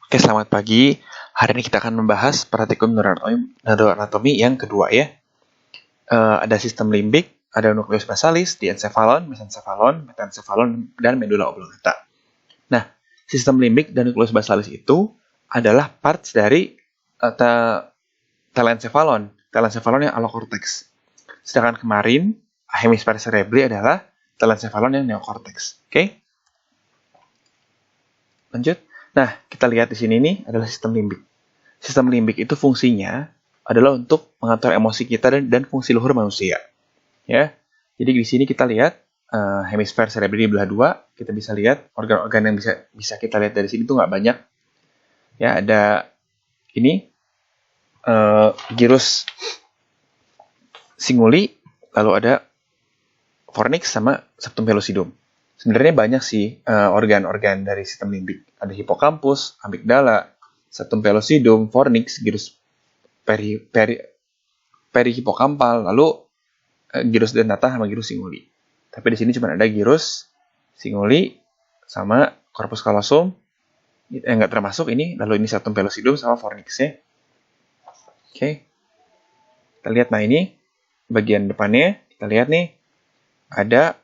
Oke, selamat pagi. Hari ini kita akan membahas praktikum neuroanatomi yang kedua ya. Ada sistem limbik, ada nukleus basalis, diencephalon, mesencephalon, dan medula oblongata. Nah, sistem limbik dan nukleus basalis itu adalah parts dari telencephalon. Telencephalon yang allocortex. Sedangkan kemarin, hemisfer cerebri adalah telencephalon yang neocortex. Oke? Lanjut. Nah, kita lihat di sini nih adalah sistem limbik. Sistem limbik itu fungsinya adalah untuk mengatur emosi kita dan fungsi luhur manusia. Ya. Jadi di sini kita lihat hemisfer cerebri belah dua, kita bisa lihat organ-organ yang bisa kita lihat dari sini tuh nggak banyak. Ya, ada ini gyrus singuli, lalu ada fornix sama septum pellucidum. Sebenarnya banyak sih organ-organ dari sistem limbik. Ada hipokampus, amigdala, septum pellucidum, fornix, gyrus perihipokampal, lalu gyrus dentata sama gyrus singuli. Tapi di sini cuma ada gyrus singuli sama corpus callosum, nggak termasuk ini. Lalu ini septum pellucidum sama fornix ya. Oke, kita lihat. Nah ini bagian depannya, kita lihat nih ada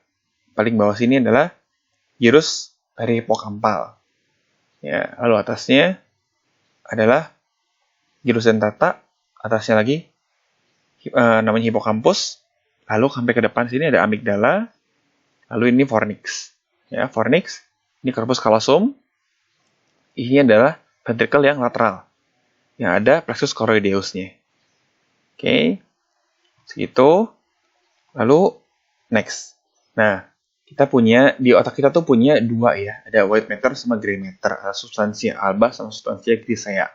paling bawah sini adalah gyrus perihipokampal. Ya, lalu atasnya adalah gyrus dentata, atasnya lagi namanya hipokampus, lalu sampai ke depan sini ada amigdala, lalu ini fornix. Ya, fornix, ini corpus callosum, ini adalah ventricle yang lateral, yang ada plexus choroideusnya. Oke, segitu. Lalu next. Nah, kita punya, di otak kita tuh punya dua ya, ada white matter sama gray matter, ada substansia alba sama substansia grisea.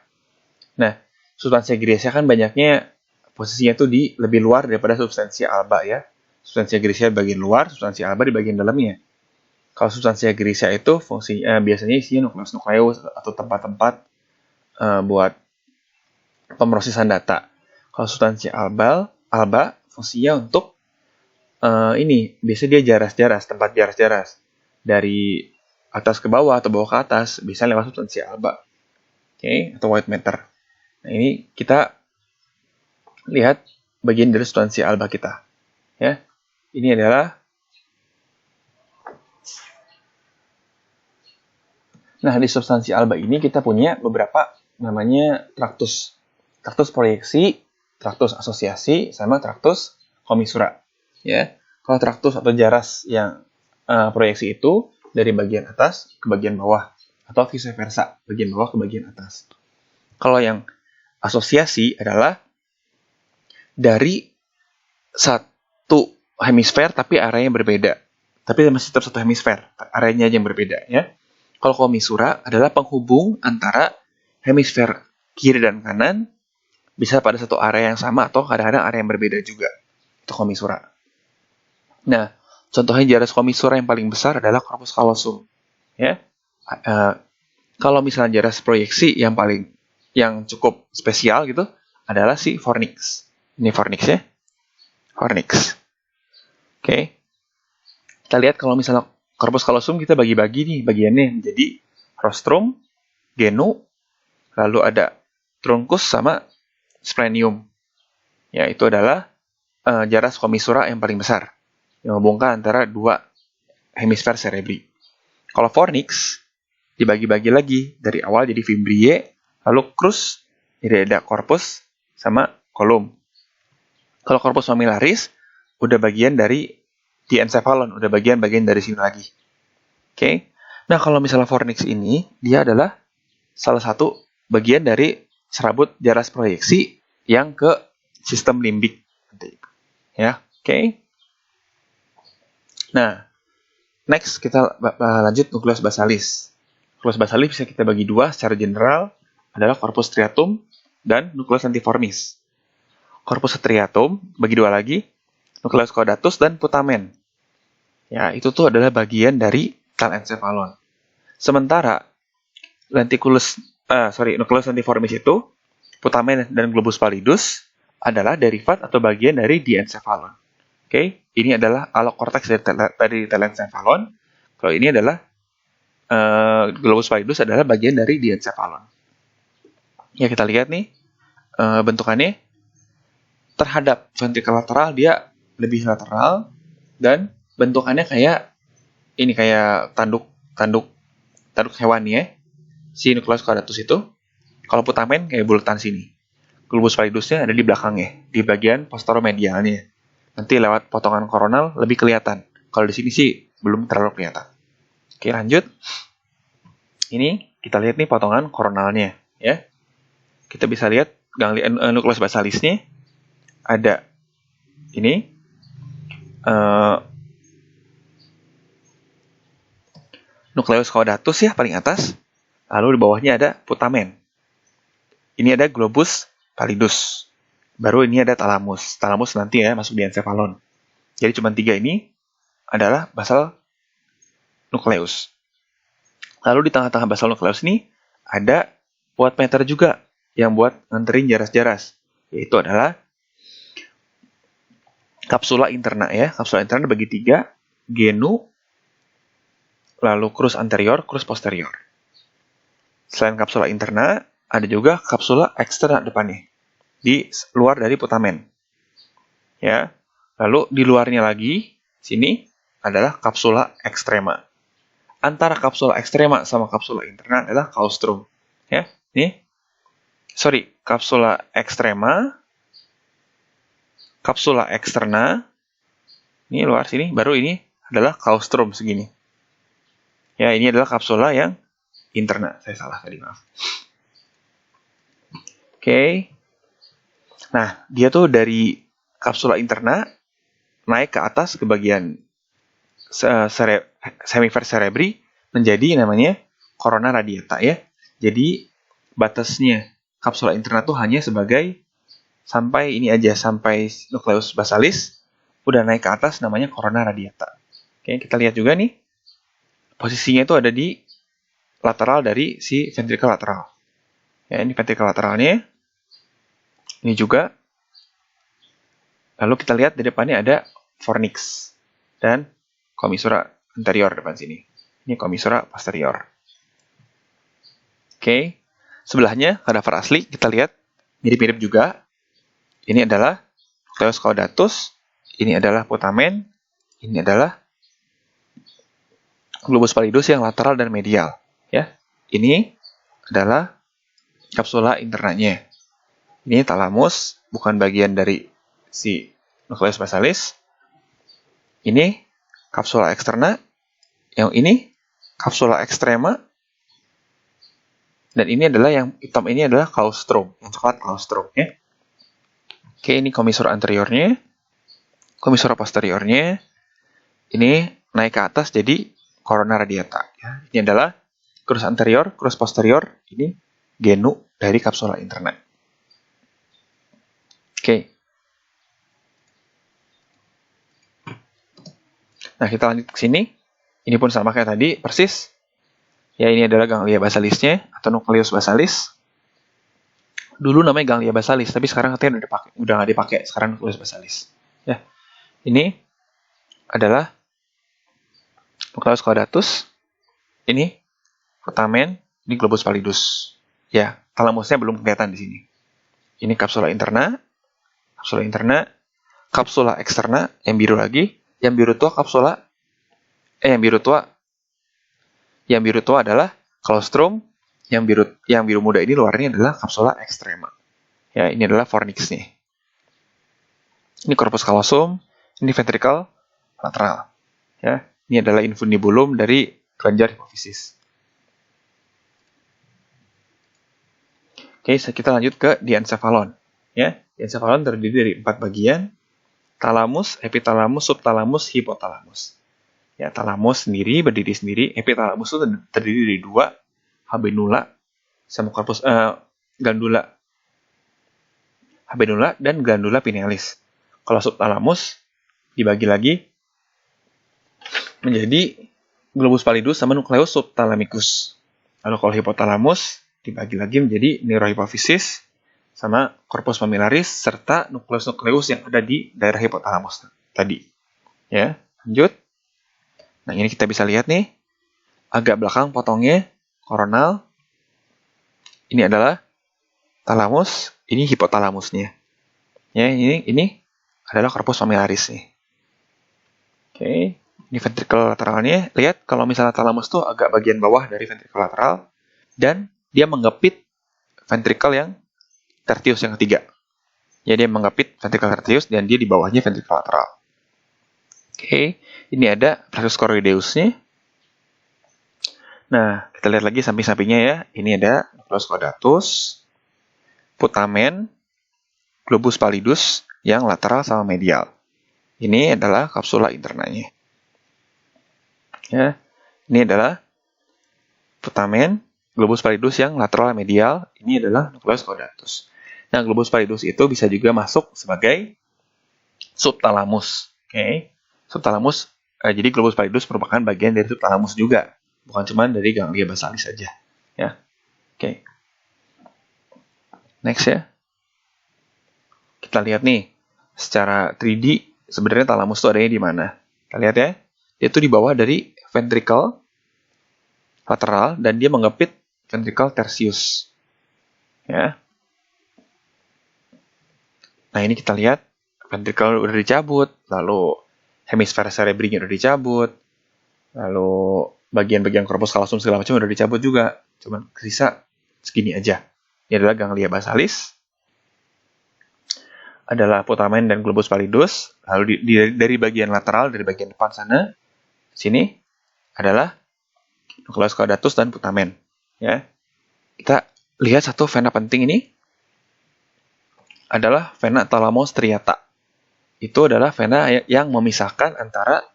Nah, substansia grisea kan banyaknya posisinya tuh di lebih luar daripada substansia alba ya. Substansia grisea di bagian luar, substansia alba di bagian dalamnya. Kalau substansia grisea itu fungsinya biasanya isinya nukleus atau tempat-tempat buat pemrosesan data. Kalau substansia alba fungsinya untuk ini biasanya dia jaras-jaras, tempat jaras-jaras dari atas ke bawah atau bawah ke atas, bisa lewat substansia alba, oke, atau white matter. Nah ini kita lihat bagian dari substansia alba kita, ya. Ini adalah, nah di substansia alba ini kita punya beberapa namanya traktus proyeksi, traktus asosiasi, sama traktus komissura. Ya, kalau traktus atau jaras yang proyeksi itu dari bagian atas ke bagian bawah atau vice versa, bagian bawah ke bagian atas. Kalau yang asosiasi adalah dari satu hemisfer tapi areanya berbeda. Tapi masih tetap satu hemisfer, areanya aja yang berbeda ya. Kalau komissura adalah penghubung antara hemisfer kiri dan kanan, bisa pada satu area yang sama atau kadang-kadang area yang berbeda juga. Itu komissura. Nah, contohnya jaras komissura yang paling besar adalah corpus callosum. Ya, kalau misalnya jaras proyeksi yang cukup spesial gitu adalah si fornix. Ini fornix ya, fornix. Oke, kita lihat kalau misalnya corpus callosum kita bagi-bagi nih bagiannya menjadi rostrum, genu, lalu ada truncus sama splenium. Ya, itu adalah jaras komissura yang paling besar, yang menghubungkan antara dua hemisfer cerebri. Kalau fornix dibagi-bagi lagi dari awal jadi fimbriae, lalu crus, jadi ada corpus sama column. Kalau corpus mammillaris udah bagian dari diencephalon, udah bagian-bagian dari sini lagi. Oke. Nah, kalau misalnya fornix ini dia adalah salah satu bagian dari serabut jaras proyeksi yang ke sistem limbik. Ya, oke. Nah, next kita lanjut nukleus basalis. Nukleus basalis bisa kita bagi dua secara general, adalah corpus striatum dan nukleus lentiformis. Corpus striatum bagi dua lagi, nukleus caudatus dan putamen. Ya, itu tuh adalah bagian dari telencephalon. Sementara nukleus lentiformis itu, putamen dan globus pallidus adalah derivat atau bagian dari diencephalon. Oke, ini adalah allocortex dari telencephalon. Kalau ini adalah globus pallidus adalah bagian dari diencephalon. Ya, kita lihat nih bentukannya terhadap ventrikel lateral dia lebih lateral dan bentukannya kayak ini, kayak tanduk hewan ya. Si nucleus caudatus itu. Kalau putamen kayak bulatan sini. Globus pallidusnya ada di belakangnya, di bagian posteromedialnya. Nanti lewat potongan koronal lebih kelihatan. Kalau di sini sih belum terlalu kelihatan. Oke, lanjut. Ini kita lihat nih potongan koronalnya, ya. Kita bisa lihat nucleus basalisnya ada ini nucleus caudatus ya paling atas. Lalu di bawahnya ada putamen. Ini ada globus pallidus. Baru ini ada thalamus. Thalamus nanti ya masuk di encephalon. Jadi cuma 3 ini adalah basal nucleus. Lalu di tengah-tengah basal nucleus ini ada watt meter juga yang buat nganterin jaras-jaras. Yaitu adalah kapsula interna ya. Kapsula interna dibagi 3, genu, lalu crus anterior, crus posterior. Selain kapsula interna, ada juga kapsula eksterna depannya, di luar dari putamen. Ya. Lalu di luarnya lagi, sini adalah kapsula ekstrema. Antara kapsula ekstrema sama kapsula interna adalah claustrum. Ya, nih. Kapsula ekstrema, kapsula eksterna, ini luar sini, baru ini adalah claustrum segini. Ya, ini adalah kapsula yang interna. Saya salah tadi, maaf. Oke. Nah, dia tuh dari kapsula interna naik ke atas ke bagian semiver cerebri menjadi namanya corona radiata ya. Jadi batasnya kapsula interna tuh hanya sebagai sampai ini aja, sampai nucleus basalis, udah naik ke atas namanya corona radiata. Oke, kita lihat juga nih. Posisinya itu ada di lateral dari si ventrikel lateral. Ya, ini ventrikel lateralnya. Ini juga. Lalu kita lihat di depannya ada fornix dan commissura anterior depan sini. Ini commissura posterior. Oke. Sebelahnya kadaver asli kita lihat mirip-mirip juga. Ini adalah nucleus caudatus, ini adalah putamen, ini adalah globus pallidus yang lateral dan medial, ya. Ini adalah kapsula internanya. Ini thalamus, bukan bagian dari si nucleus basalis. Ini kapsula eksterna. Yang ini kapsula ekstrema. Dan ini adalah yang hitam ini adalah claustrum, yang coklat claustrum ya. Oke, ini commissura anteriornya. Commissura posteriornya. Ini naik ke atas jadi corona radiata ya. Ini adalah crus anterior, crus posterior, ini genu dari kapsula interna. Oke. Nah, kita lanjut ke sini. Ini pun sama kayak tadi, persis. Ya, ini adalah ganglia basalisnya, atau nucleus basalis. Dulu namanya ganglia basalis, tapi sekarang katanya udah nggak dipakai. Sekarang nucleus basalis. Ya, ini adalah nucleus caudatus. Ini putamen, ini globus pallidus. Ya, thalamusnya belum kelihatan di sini. Ini kapsula interna, kapsula eksterna, yang biru lagi, yang biru tua adalah claustrum, yang biru muda ini luarnya adalah kapsula ekstrema. Ya, ini adalah fornix nih. Ini corpus callosum, ini ventricle lateral. Ya, ini adalah infundibulum dari kelenjar hipofisis. Oke, kita lanjut ke diencephalon. Ya, diencephalon terdiri dari 4 bagian: thalamus, epithalamus, subthalamus, hipotalamus. Ya, thalamus sendiri berdiri sendiri, epithalamus itu terdiri dari 2, habenula sama corpus glandula. Habenula dan glandula pinealis. Kalau subthalamus dibagi lagi menjadi globus pallidus sama nucleus subthalamicus. Lalu kalau hipotalamus dibagi lagi menjadi neurohipofisis sama corpus mammillaris serta nukleus-nukleus yang ada di daerah hipotalamus tadi. Ya, lanjut. Nah, ini kita bisa lihat nih, agak belakang potongnya koronal. Ini adalah talamus, ini hipotalamusnya. Ya, ini adalah corpus familiaris nih. Oke, ini ventricle lateralnya. Lihat kalau misalnya talamus tuh agak bagian bawah dari ventricle lateral dan dia menggapit ventricle yang tertius yang ketiga. Ya, dia menggapit ventricle tertius dan dia di bawahnya ventricle lateral. Oke, ini ada plexus choroideusnya. Nah, kita lihat lagi samping-sampingnya ya. Ini ada nucleus caudatus, putamen, globus pallidus yang lateral sama medial. Ini adalah kapsula internanya. Ya, ini adalah putamen, globus pallidus yang lateral medial. Ini adalah nucleus caudatus. Nah, globus pallidus itu bisa juga masuk sebagai subtalamus. Oke, subtalamus. Jadi globus pallidus merupakan bagian dari subtalamus juga, bukan cuma dari ganglia basalis saja. Ya, oke. Next ya. Kita lihat nih, secara 3D sebenarnya talamus itu adanya di mana? Kita lihat ya, dia itu di bawah dari ventricle lateral dan dia menggapit ventricle tertius. Ya. Nah, ini kita lihat ventricle udah dicabut, lalu hemisfer cerebrinya udah dicabut, lalu bagian-bagian corpus callosum segala macam udah dicabut juga. Cuman sisa segini aja. Ini adalah ganglia basalis, adalah putamen dan globus pallidus. Lalu dari bagian lateral, dari bagian depan sana, sini adalah nucleus caudatus dan putamen. Ya, kita lihat satu vena penting ini adalah vena thalamos striata. Itu adalah vena yang memisahkan antara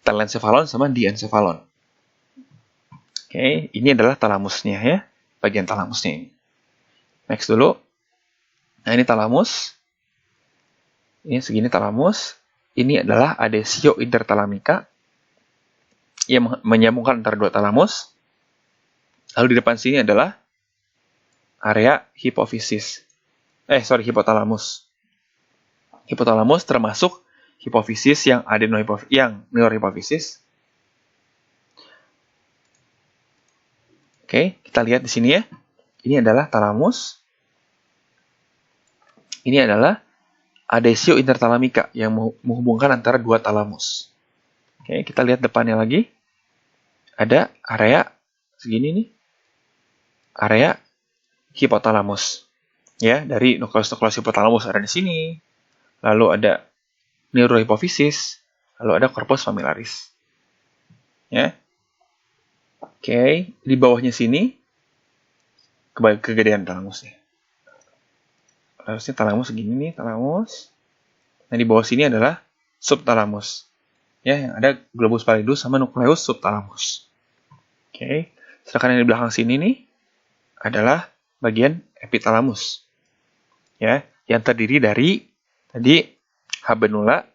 telencephalon sama diencephalon. Oke, ini adalah talamusnya ya, bagian talamusnya ini. Next dulu. Nah, ini talamus. Ini segini talamus. Ini adalah adesio interthalamica yang menyambungkan antara dua talamus. Lalu di depan sini adalah area hipofisis. Hipotalamus. Hipotalamus termasuk hipofisis yang neurohipofisis. Oke, kita lihat di sini ya. Ini adalah talamus. Ini adalah adesio interthalamica yang menghubungkan antara dua talamus. Oke, kita lihat depannya lagi. Ada area segini nih. Area hipotalamus. Ya, dari nucleus hipotalamus ada di sini. Lalu ada neurohipofisis, lalu ada corpus familiaris. Ya. Oke, di bawahnya sini kegedean talamus nih. Harusnya talamus segini nih, talamus. Nah, di bawah sini adalah subtalamus. Ya, yang ada globus pallidus sama nukleus subtalamus. Oke. Sedangkan yang di belakang sini nih adalah bagian epitalamus. Ya, yang terdiri dari tadi habenula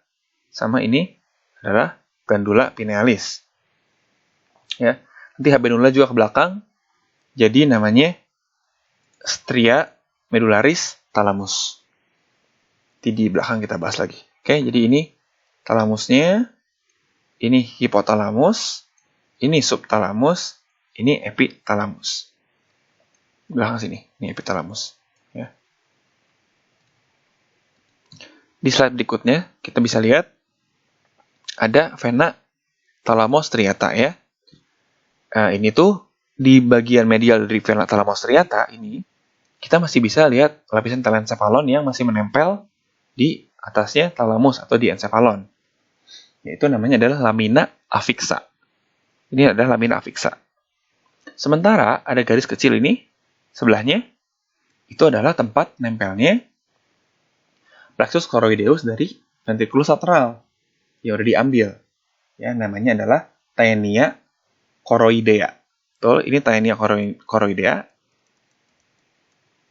sama ini adalah glandula pinealis. Ya, nanti habenula juga ke belakang. Jadi namanya stria medullaris talamus. Di belakang kita bahas lagi. Oke, jadi ini talamusnya, ini hipotalamus, ini subtalamus, ini epitalamus. Belakang sini, ini epitalamus. Ya. Di slide berikutnya, kita bisa lihat ada vena thalamos striata ya. Ini tuh di bagian medial dari vena thalamos striata ini, kita masih bisa lihat lapisan telencephalon yang masih menempel di atasnya thalamus atau di encephalon. Yaitu namanya adalah lamina afixa. Ini adalah lamina afixa. Sementara ada garis kecil ini sebelahnya, itu adalah tempat nempelnya plexus choroideus dari ventriculus lateral yang udah diambil. Ya, namanya adalah taenia choroidea. Betul, ini taenia choroidea.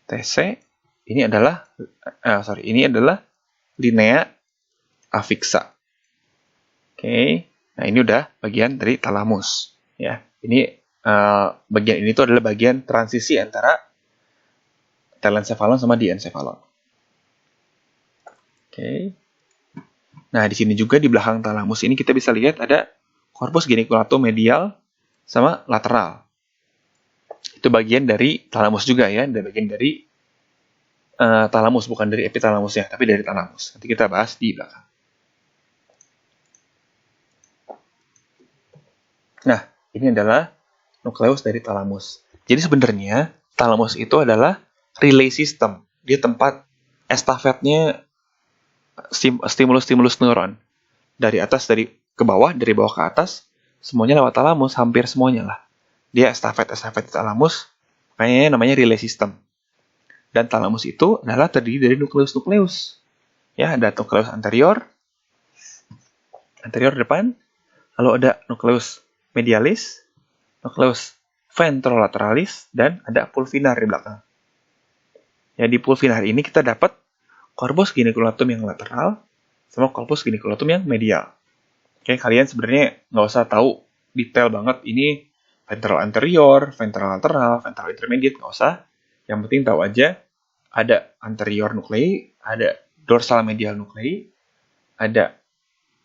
TC, ini adalah linea afixa. Oke, nah ini udah bagian dari thalamus. Ya, ini bagian ini tuh adalah bagian transisi antara telencephalon sama diencephalon. Oke. Nah, di sini juga di belakang thalamus ini kita bisa lihat ada corpus geniculatum medial sama lateral. Itu Itu bagian dari talamus juga ya, dan bagian dari talamus, bukan dari epitalamusnya, tapi dari talamus. Nanti kita bahas di belakang. Nah, ini adalah nukleus dari talamus. Jadi sebenarnya talamus itu adalah relay system. Dia tempat estafetnya stimulus-stimulus neuron. Dari atas, dari ke bawah, dari bawah ke atas, semuanya lewat talamus, hampir semuanya lah. Dia estafet-estafet talamus, makanya namanya relay system. Dan talamus itu adalah terdiri dari nukleus-nukleus. Ya, ada nukleus anterior depan, lalu ada nukleus medialis, nukleus ventrolateralis, dan ada pulvinar di belakang. Ya, di pulvinar ini kita dapat corpus giniculatum yang lateral, sama corpus giniculatum yang medial. Oke, kalian sebenarnya nggak usah tahu detail banget ini ventral anterior, ventral lateral, ventral intermediate, nggak usah. Yang penting tahu aja ada anterior nuklei, ada dorsal medial nuklei, ada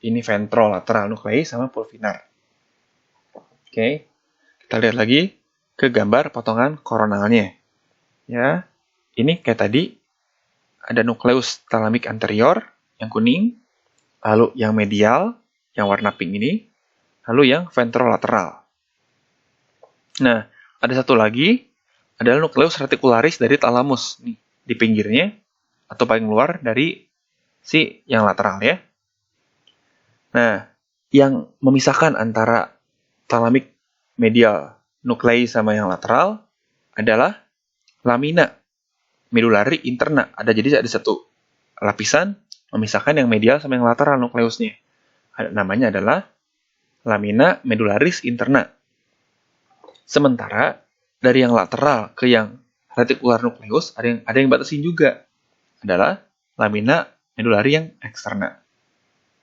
ini ventrolateral nuklei sama pulvinar. Oke, kita lihat lagi ke gambar potongan koronalnya. Ya, ini kayak tadi ada nukleus thalamik anterior yang kuning, lalu yang medial yang warna pink ini, lalu yang ventrolateral. Nah, ada satu lagi adalah nukleus reticularis dari talamus nih di pinggirnya atau paling luar dari si yang lateral ya. Nah, yang memisahkan antara thalamik medial nuklei sama yang lateral adalah lamina medulari interna. Jadi ada satu lapisan memisahkan yang medial sama yang lateral nukleusnya. Namanya adalah lamina medularis interna. Sementara dari yang lateral ke yang reticular nukleus ada yang batasin juga. Adalah lamina medulari yang eksterna.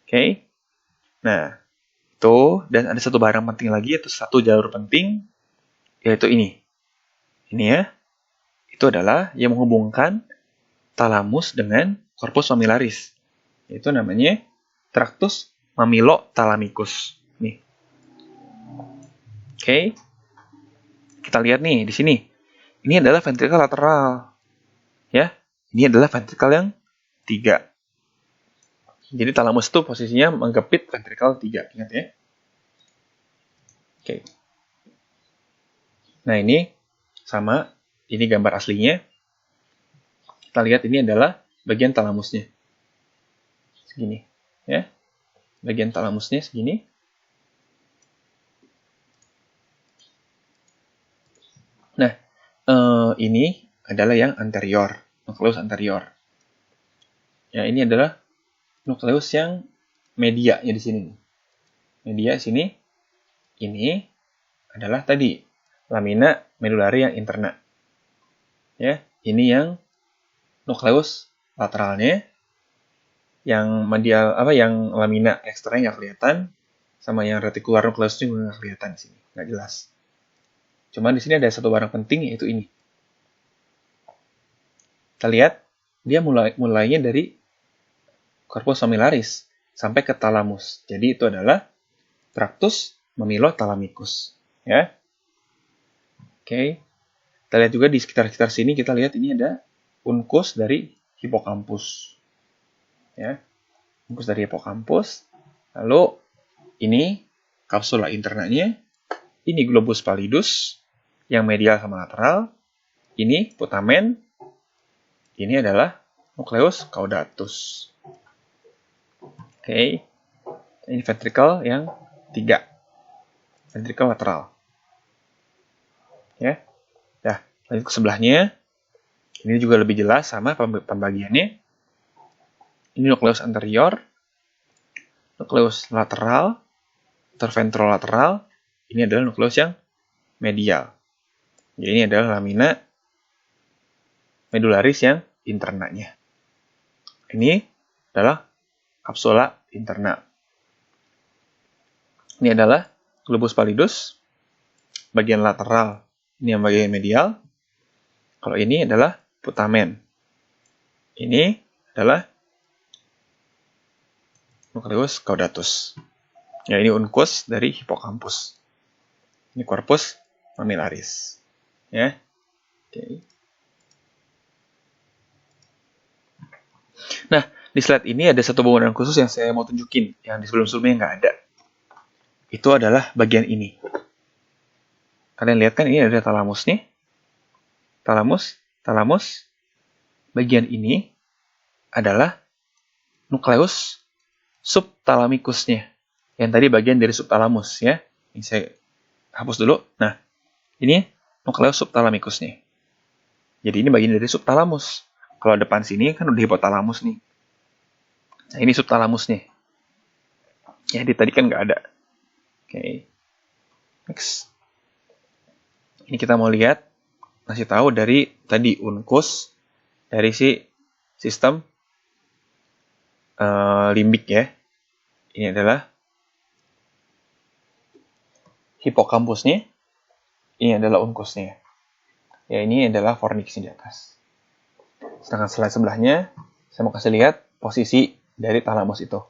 Oke. Nah, itu, dan ada satu barang penting lagi, yaitu satu jalur penting, yaitu ini. Ini ya. Itu adalah yang menghubungkan talamus dengan corpus mamillaris. Itu namanya tractus mamilothalamicus. Nih. Oke. Kita lihat nih di sini. Ini adalah ventrikel lateral. Ya. Ini adalah ventrikel yang 3. Jadi talamus itu posisinya menggepit ventrikel 3. Ingat ya. Oke. Nah, ini sama. Ini gambar aslinya. Kita lihat ini adalah bagian talamusnya. Segini. Ya. Bagian talamusnya segini. Nah, ini adalah yang anterior. Nukleus anterior. Ya, ini adalah nukleus yang media ya di sini. Media sini. Ini adalah tadi lamina medulari yang interna. Ya, ini yang nukleus lateralnya, yang medial yang lamina eksternya nggak kelihatan, sama yang reticular nukleusnya juga nggak kelihatan di sini, nggak jelas. Cuman di sini ada satu barang penting yaitu ini. Kita lihat dia mulainya dari corpus mamillaris sampai ke talamus. Jadi itu adalah tractus mamilothalamicus. Ya. Oke. Kita lihat juga di sekitar sini, kita lihat ini ada uncus dari hipokampus. Ya. Uncus dari hipokampus. Lalu ini kapsula internanya. Ini globus pallidus yang medial sama lateral. Ini putamen. Ini adalah nukleus caudatus. Oke. Ini ventrikel yang 3. Ventrikel lateral. Ya. Nah, lanjut ke sebelahnya. Ini juga lebih jelas sama pembagiannya. Ini nukleus anterior, nukleus lateral, interventrolateral. Ini adalah nukleus yang medial. Jadi ini adalah lamina medularis yang internanya. Ini adalah kapsula interna. Ini adalah globus pallidus, bagian lateral. Ini yang bagian medial. Kalau ini adalah putamen. Ini adalah nukleus caudatus. Ya, ini uncus dari hipokampus. Ini corpus mamillaris. Ya. Oke. Nah, di slide ini ada satu bangunan khusus yang saya mau tunjukin, yang di sebelum-sebelumnya nggak ada. Itu adalah bagian ini. Kalian lihat kan ini ada talamus nih. Talamus. Bagian ini adalah nukleus subtalamikusnya. Yang tadi bagian dari subtalamus ya. Ini saya hapus dulu. Nah, ini nukleus subtalamikusnya. Jadi ini bagian dari subtalamus. Kalau depan sini kan udah hipotalamus nih. Nah, ini subtalamus nih. Ya, di tadi kan nggak ada. Oke. Next. Ini kita mau lihat, ngasih tahu dari tadi unkus, dari si sistem limbik ya. Ini adalah hipokampusnya. Ini adalah unkusnya. Ya, ini adalah fornixnya di atas. Sedangkan slide sebelahnya, saya mau kasih lihat posisi dari talamus itu.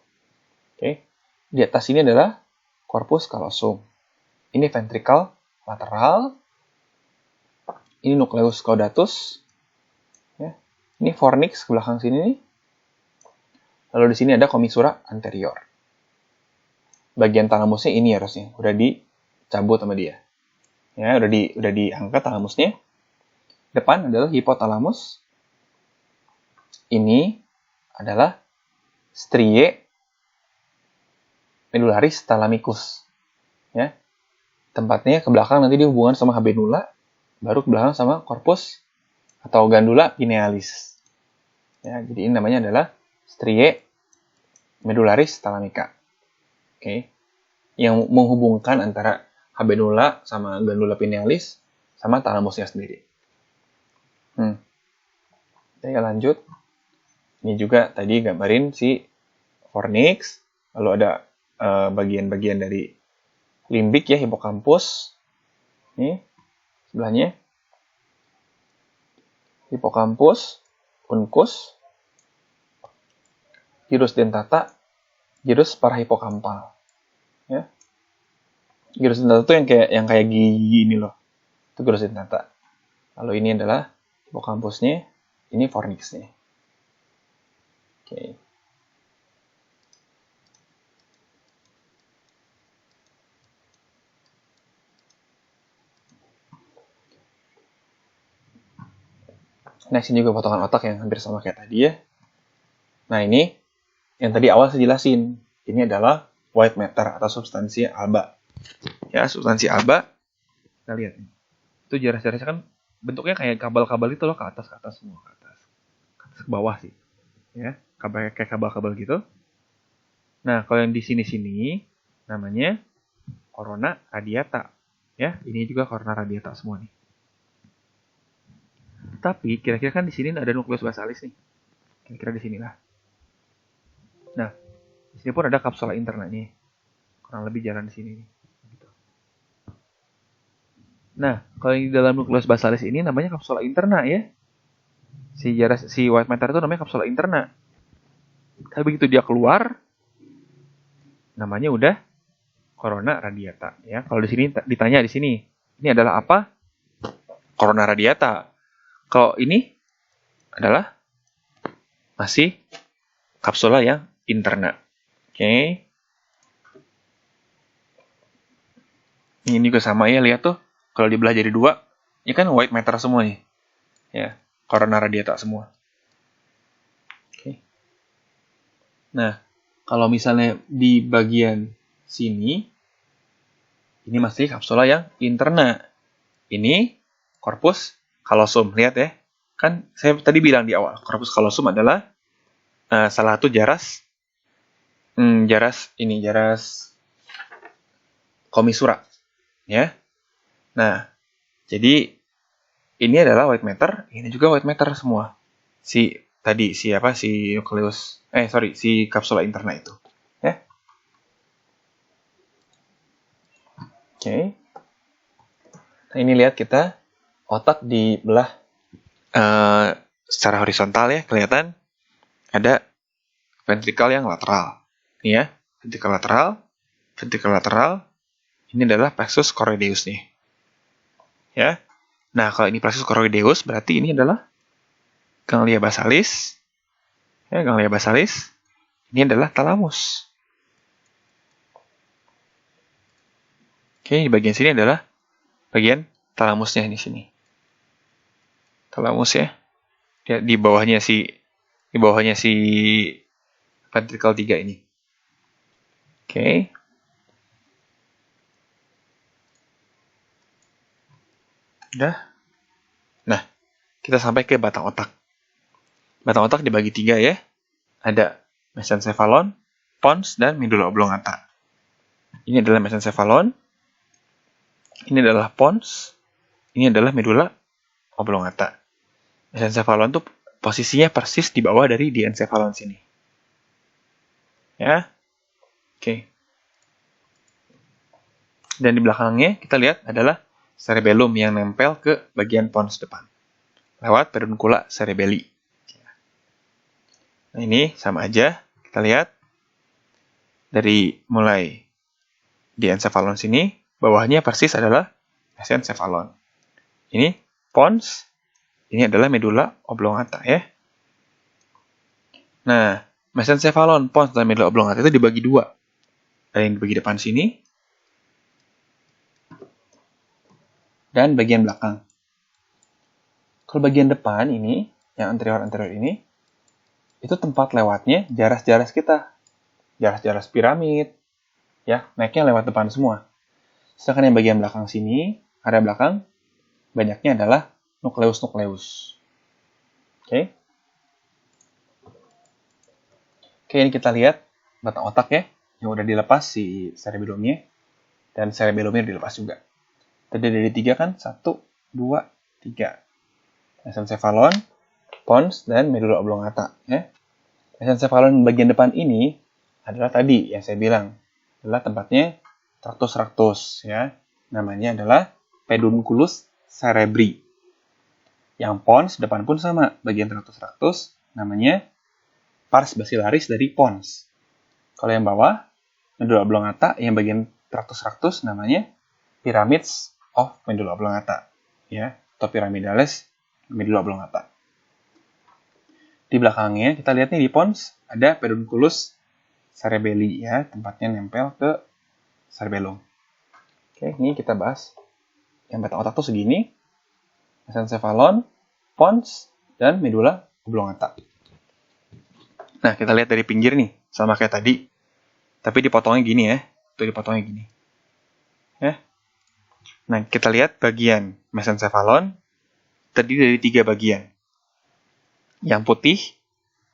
Oke. Di atas ini adalah corpus callosum. Ini ventricle lateral. Ini nucleus caudatus. Ya. Ini fornix ke belakang sini nih. Lalu di sini ada commissura anterior. Bagian talamusnya ini harusnya udah dicabut sama dia. Ya, udah diangkat talamusnya. Depan adalah hipotalamus. Ini adalah striae medullaris thalamicus. Ya. Tempatnya ke belakang nanti dia hubungan sama habenula, baru ke belakang sama corpus atau gandula pinealis. Ya, jadi ini namanya adalah striae medullaris thalamica. Oke. Yang menghubungkan antara habenula sama gandula pinealis sama thalamusnya sendiri. Saya lanjut. Ini juga tadi gambarin si fornix, lalu ada bagian-bagian dari limbik ya, hipokampus. Ini sebelahnya. Hipokampus, uncus, gyrus dentata, gyrus parahipokampal. Ya. Gyrus dentata itu yang kayak gigi ini loh. Itu gyrus dentata. Lalu ini adalah hipokampusnya, ini fornixnya. Oke. Next ini juga potongan otak yang hampir sama kayak tadi ya. Nah ini yang tadi awal saya jelasin. Ini adalah white matter atau substansi alba. Ya, substansi alba. Kita lihat. Itu jarak-jaraknya kan bentuknya kayak kabel-kabel itu loh, ke atas semua, ke atas ke bawah sih. Ya, kayak kabel-kabel gitu. Nah, kalau yang di sini namanya corona radiata. Ya, ini juga corona radiata semua nih. Tapi kira-kira kan di sini ada nukleus basalis nih. Kira-kira di sinilah. Nah, di sini pun ada kapsula internanya. Kurang lebih jalan di sini nih. Gitu. Nah, kalau yang di dalam nukleus basalis ini namanya kapsula interna ya. Si white matter itu namanya kapsula interna. Tapi begitu dia keluar, namanya udah corona radiata ya. Kalau di sini ditanya di sini, ini adalah apa? Corona radiata. Kalau ini adalah masih kapsula yang interna. Oke. Ini juga sama ya, lihat tuh. Kalau dibelah jadi dua, ini kan white matter semua nih. Ya, corona radiata semua. Oke. Nah, kalau misalnya di bagian sini, ini masih kapsula yang interna. Ini corpus callosum. Lihat ya. Kan saya tadi bilang di awal, corpus callosum adalah salah satu jaras commissura. Ya. Nah, jadi ini adalah white matter, ini juga white matter semua. Si kapsula interna itu. Ya. Oke. Nah, ini lihat kita otak dibelah secara horizontal ya, kelihatan ada ventricle yang lateral. Ini ya, ventricle lateral. Ini adalah plexus choroideus nih. Ya. Nah, kalau ini plexus choroideus, berarti ini adalah ganglia basalis. Ya, ganglia basalis. Ini adalah thalamus. Oke, di bagian sini adalah bagian thalamusnya di sini. Thalamus ya. Di bawahnya si ventricle 3 ini. Oke. Udah. Nah, kita sampai ke batang otak. Batang otak dibagi 3 ya. Ada mesencephalon, pons, dan medulla oblongata. Ini adalah mesencephalon. Ini adalah pons. Ini adalah medulla oblongata. Mesencephalon tuh posisinya persis di bawah dari diencephalon sini. Ya. Oke. Dan di belakangnya kita lihat adalah cerebellum yang nempel ke bagian pons depan lewat peduncula cerebelli. Nah, ini sama aja. Kita lihat dari mulai diencephalon sini, bawahnya persis adalah mesencephalon. Ini pons, ini adalah medulla oblongata ya. Nah, mesencephalon, pons, dan medulla oblongata itu dibagi 2. Ada yang dibagi depan sini, dan bagian belakang. Kalau bagian depan ini, yang anterior-anterior ini, itu tempat lewatnya jaras-jaras kita. Jaras-jaras piramid, ya, naiknya lewat depan semua. Sedangkan yang bagian belakang sini, area belakang, banyaknya adalah nukleus-nukleus. Oke. Oke, ini kita lihat batang otak ya, yang udah dilepas si cerebellumnya, dan cerebellumnya dilepas juga. Tadi dari 3 kan? 1, 2, 3. Mesencephalon, pons, dan medulla oblongata. Ya. Mesencephalon bagian depan ini adalah tadi yang saya bilang. Adalah tempatnya tractus rectus. Ya. Namanya adalah pedunculus cerebri. Yang pons depan pun sama. Bagian tractus rectus namanya pars basilaris dari pons. Kalau yang bawah, medulla oblongata, yang bagian tractus rectus namanya pyramids of medulla oblongata. Ya. Atau pyramidalis medulla oblongata. Di belakangnya kita lihat nih di pons ada pedunculus cerebelli ya, tempatnya nempel ke cerebellum. Oke, ini kita bahas yang batang otak tuh segini. Mesencephalon, pons, dan medulla oblongata. Nah, kita lihat dari pinggir nih, sama kayak tadi. Tapi dipotongnya gini ya. Tuh dipotongnya gini. Ya. Nah, kita lihat bagian mesencephalon terdiri dari 3 bagian. Yang putih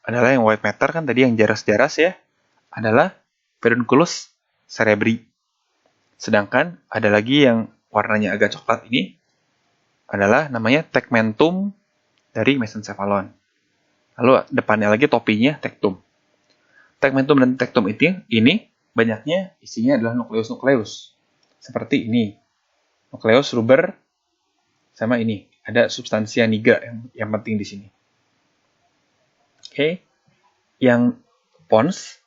adalah yang white matter kan tadi yang jaras-jaras ya, adalah pedunculus cerebri. Sedangkan ada lagi yang warnanya agak coklat ini adalah namanya tegmentum dari mesencephalon. Lalu depannya lagi topinya tectum. Tegmentum dan tectum ini banyaknya isinya adalah nukleus-nukleus. Seperti ini. Nukleus rubber sama ini. Ada substansia nigra yang penting di sini. Oke. Yang pons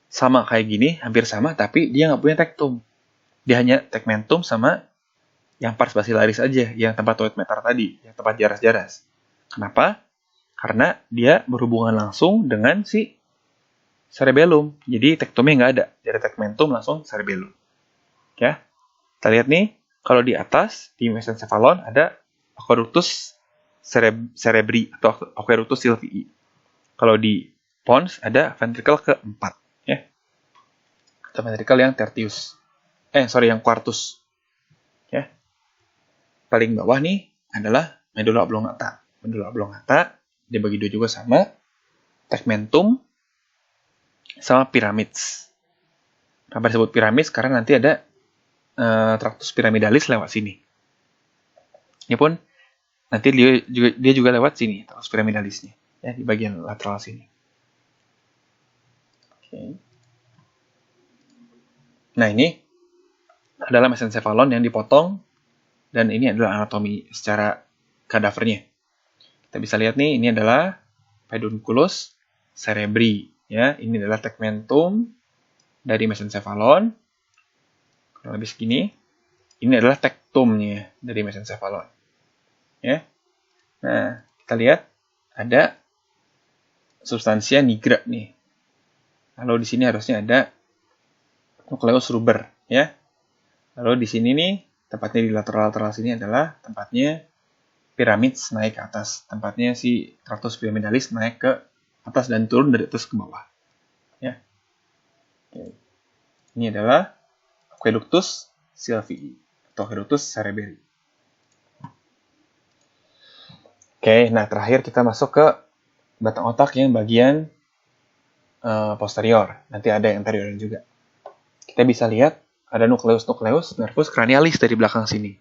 sama kayak gini, hampir sama, tapi dia nggak punya tectum. Dia hanya tegmentum sama yang pars basilaris aja, yang tempat white matter tadi, yang tempat jaras-jaras. Kenapa? Karena dia berhubungan langsung dengan si cerebellum. Jadi tectumnya nggak ada. Dari tegmentum langsung cerebellum. Ya. Kita lihat nih, kalau di atas, di mesencephalon ada aqueductus cerebri atau aqueductus sylvii. Kalau di pons ada ventricle keempat, ya. Atau ventricle yang tertius. Yang quartus. Ya. Paling bawah nih adalah medulla oblongata. Medulla oblongata dibagi 2 juga sama tegmentum sama pyramids. Kenapa disebut pyramids? Karena nanti ada tractus pyramidalis lewat sini. Ini pun nanti dia juga lewat sini, tractus pyramidalisnya, ya, di bagian lateral sini. Oke. Nah, ini adalah mesencephalon yang dipotong, dan ini adalah anatomi secara kadavernya. Kita bisa lihat nih, ini adalah pedunculus cerebri, ya. Ini adalah tegmentum dari mesencephalon. Kurang lebih segini. Ini adalah tectumnya dari mesencephalon. Ya. Nah, kita lihat ada substansia nigra nih. Lalu di sini harusnya ada nukleus ruber, ya. Lalu di sini nih, tempatnya di lateral sini adalah tempatnya piramid naik ke atas. Tempatnya si traktus piramidalis naik ke atas dan turun dari atas ke bawah. Ya. Oke. Ini adalah aqueductus sylvii atau aqueductus cerebri. Oke, nah terakhir kita masuk ke batang otak yang bagian posterior. Nanti ada yang anterior juga. Kita bisa lihat ada nukleus nervus cranialis dari belakang sini.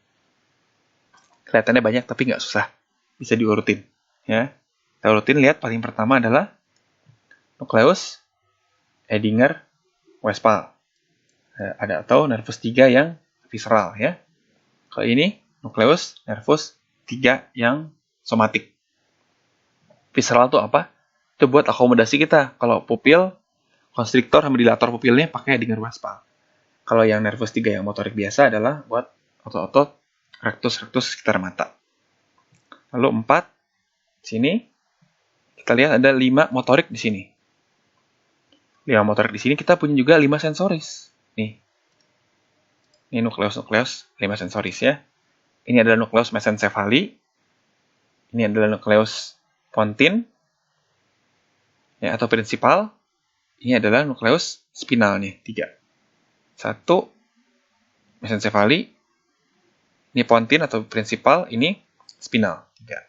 Kelihatannya banyak tapi nggak susah. Bisa diurutin. Ya. Kita urutin, lihat paling pertama adalah nukleus Edinger-Westphal. Ada atau nervus 3 yang visceral, ya. Kalau ini nukleus nervus 3 yang somatik. Visceral itu apa? Itu buat akomodasi kita. Kalau pupil, konstriktor sama dilator pupilnya pakai Edinger-Westphal. Kalau yang nervus 3 yang motorik biasa adalah buat otot-otot rectus sekitar mata. Lalu 4, sini kita lihat ada 5 motorik di sini. 5 motorik di sini, kita punya juga 5 sensoris. Nih. Ini nukleus 5 sensoris, ya. Ini adalah nukleus mesencephali. Ini adalah nukleus pontine, ya, atau prinsipal. Ini adalah nukleus spinalnya, 3. 1 mesencephali, ini pontine atau prinsipal, ini spinal, 3.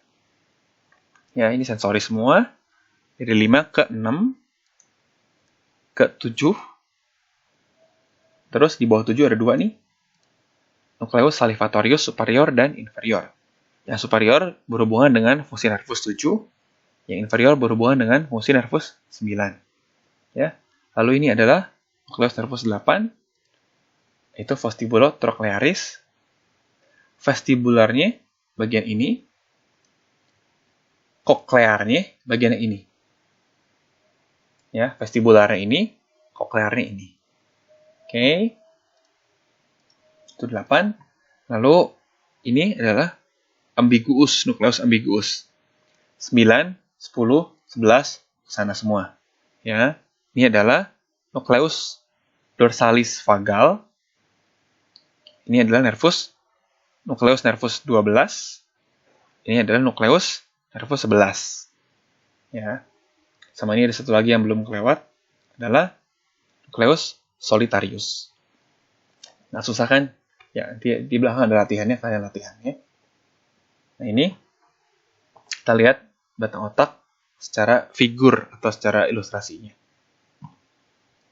Ya, ini sensoris semua. Dari 5 ke 6 ke 7. Terus di bawah 7 ada 2 nih. Nukleus salivatorius superior dan inferior. Yang superior berhubungan dengan fungsi nervus 7, yang inferior berhubungan dengan fungsi nervus 9. Ya. Lalu ini adalah nukleus nervus 8, itu vestibulotrochlearis. Vestibularnya bagian ini, koklearnya bagian ini. Ya, vestibularnya ini, koklearnya ini. Oke. Itu 8. Lalu ini adalah ambiguus, nukleus ambiguus. 9, 10, 11, sana semua. Ya, ini adalah nukleus dorsalis vagal. Ini adalah nukleus nervus 12. Ini adalah nukleus nervus 11. Ya. Sama ini ada satu lagi yang belum kelewat, adalah nukleus solitarius. Nah, susah kan? Ya, di belakang ada latihannya, kalian latihannya. Nah, ini kita lihat batang otak secara figur atau secara ilustrasinya.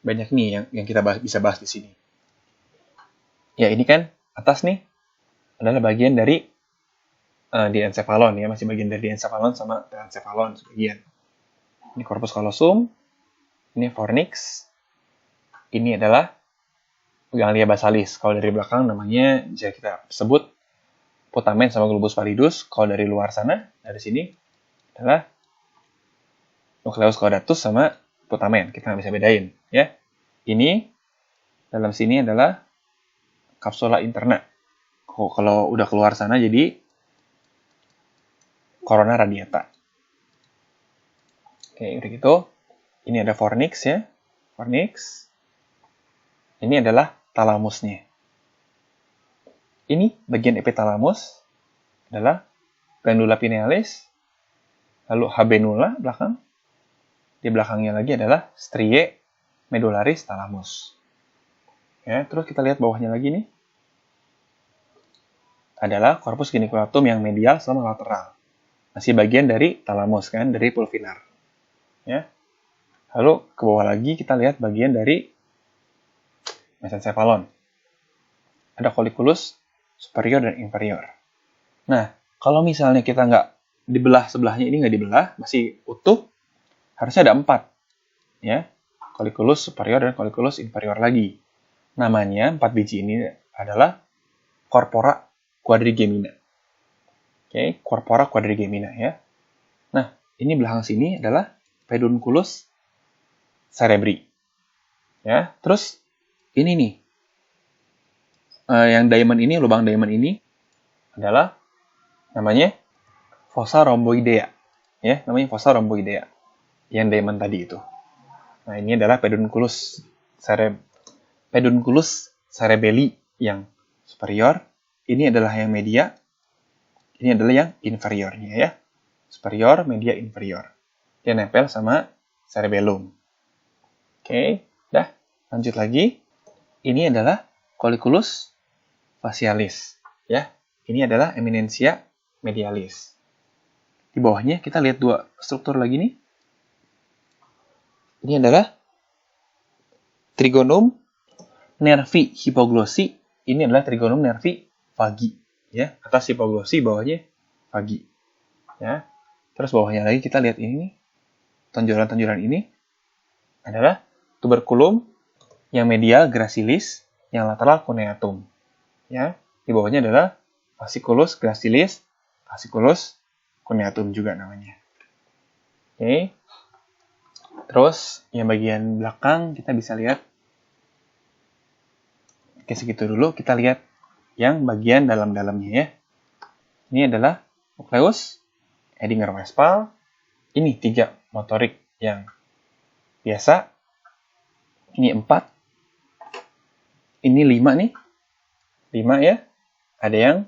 Banyak nih yang kita bisa bahas di sini. Ya, ini kan atas nih adalah bagian dari diencephalon, ya, masih bagian dari diencephalon sama telencephalon sebagian. Ini corpus callosum, ini fornix, ini adalah ganglia basalis. Kalau dari belakang namanya bisa kita sebut putamen sama globus pallidus. Kalau dari luar sana, dari sini adalah nucleus caudatus sama putamen. Kita nggak bisa bedain, ya. Ini dalam sini adalah kapsula interna. Kalau udah keluar sana jadi corona radiata. Oke, udah gitu. Ini ada fornix, ya. Fornix. Ini adalah talamusnya. Ini bagian epitalamus adalah glandula pinealis, lalu habenula belakang. Di belakangnya lagi adalah striae medullaris thalamus. Ya, terus kita lihat bawahnya lagi nih. Adalah corpus geniculatum yang medial sama lateral. Masih bagian dari thalamus kan, dari pulvinar. Ya. Lalu ke bawah lagi kita lihat bagian dari mesencephalon. Ada colliculus superior dan inferior. Nah, kalau misalnya kita nggak dibelah sebelahnya, ini nggak dibelah, masih utuh, harusnya ada 4. Ya, colliculus superior dan colliculus inferior lagi. Namanya 4 biji ini adalah corpora quadrigemina. Oke, corpora quadrigemina, ya. Nah, ini belakang sini adalah pedunculus cerebri. Ya, terus ini nih. Yang diamond ini, lubang diamond ini adalah namanya fossa rhomboidea. Ya, namanya fossa rhomboidea. Yang diamond tadi itu. Nah, ini adalah pedunculus cerebelli yang superior. Ini adalah yang media. Ini adalah yang inferiornya ya. Superior, media, inferior. Dia nempel sama cerebellum. Oke, dah. Lanjut lagi. Ini adalah colliculus facialis. Ya, ini adalah eminentia medialis. Di bawahnya kita lihat dua struktur lagi nih. Ini adalah trigonum nervi hipoglossi. Ini adalah trigonum nervi vagi. Ya, atas hipoglossi, bawahnya vagi. Ya, terus bawahnya lagi kita lihat ini nih. Tonjolan-tonjolan ini adalah tuberculum yang medial gracilis, yang lateral cuneatum. Ya, di bawahnya adalah fasciculus gracilis, fasciculus cuneatum juga namanya. Oke. Terus yang bagian belakang kita bisa lihat. Oke, segitu dulu. Kita lihat yang bagian dalam-dalamnya ya. Ini adalah nucleus Edinger-Westphal. Ini 3 motorik yang biasa. Ini 4. Ini 5 nih. 5 ya. Ada yang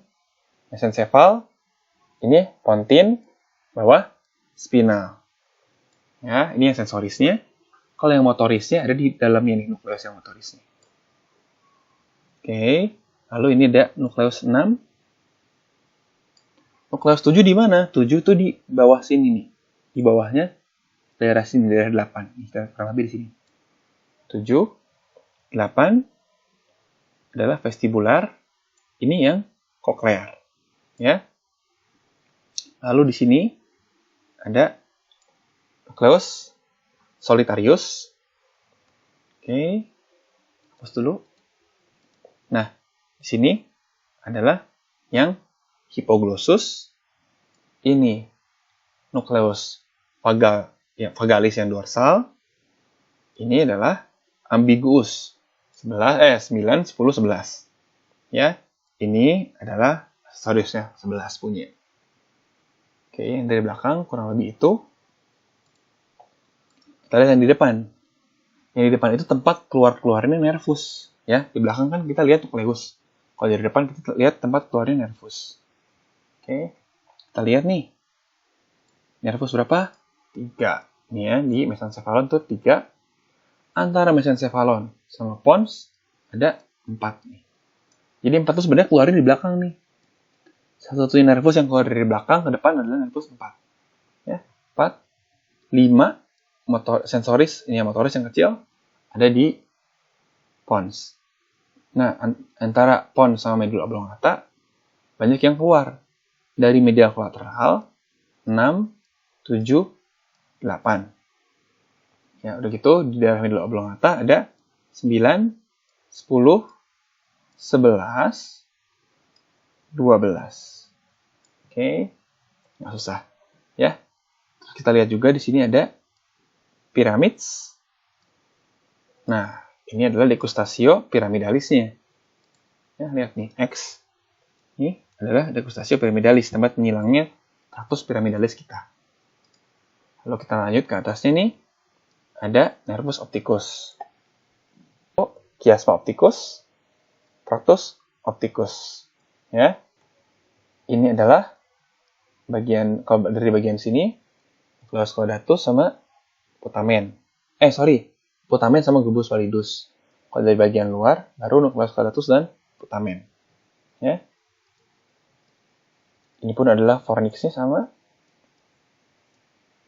mesencephal. Ini pontin. Bawah spinal. Ya, ini yang sensorisnya. Kalau yang motorisnya ada di dalamnya nih, nukleus yang motorisnya. Oke. Lalu ini ada nukleus 6. Nukleus 7 di mana? 7 tuh di bawah sini nih. Di bawahnya daerah sini, daerah 8. Ini kurang lebih di sini. 7, 8 adalah vestibular. Ini yang koklear. Ya. Lalu di sini ada nukleus solitarius. Oke. Hapus dulu. Nah, di sini adalah yang hipoglossus. Ini nukleus vagalis yang dorsal. Ini adalah ambiguus 9, 10, 11. Ya, ini adalah accessoriusnya 11 punya. Oke, yang dari belakang kurang lebih itu. Kita lihat yang di depan. Yang di depan itu tempat keluarnya nervus. Ya, di belakang kan kita lihat nukleus. Kalau dari depan kita lihat tempat keluarnya nervus. Oke, kita lihat nih. Nervus berapa? 3. Ini ya, di mesencephalon tuh 3. Antara mesencephalon sama pons ada 4 nih. Jadi 4 itu sebenarnya keluarnya di belakang nih. Satu-satunya nervus yang keluar dari belakang ke depan adalah nervus 4. Ya, 4. 5 sensoris, ini yang motoris yang kecil, ada di pons. Nah, antara pons sama medula oblongata banyak yang keluar. Dari medial kolateral 6, 7, 8. Ya, udah gitu di daerah medula oblongata ada 9, 10, 11, 12. Oke. Nggak susah. Ya. Terus kita lihat juga di sini ada piramids. Nah, ini adalah degustatio piramidalisnya. Ya, lihat nih, X. Ini adalah degustatio piramidalis, tempat penyilangnya tractus piramidalis kita. Lalu kita lanjut ke atasnya nih, ada nervus opticus. Chiasma opticus, tractus opticus. Ya. Ini adalah dari bagian sini, nucleus caudatus sama putamen. Putamen sama globus pallidus. Kalau dari bagian luar, baru nucleus caudatus dan putamen. Ya. Ini pun adalah fornixnya sama.